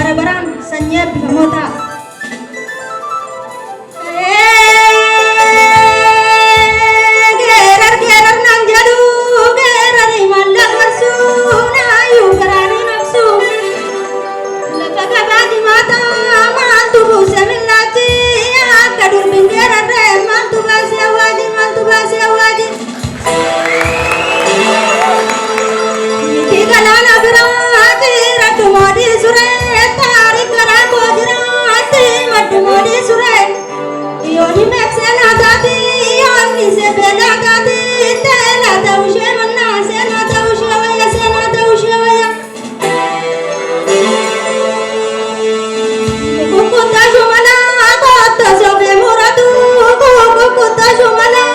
Barabaran sanya bimota gerar gerar nang jadu gerar imalah marsu na ayu garani nafsu lafaga bagi mata mantu busemilati kadur bingera re mantu basi awaji Kigalana birati ratu modi sure tari kara gojrati matu modi sure yoni meksena gati yoni se bela gati tela taushe manna sena taushe waya kukutta shumala kotta sobe muratu kukutta shumala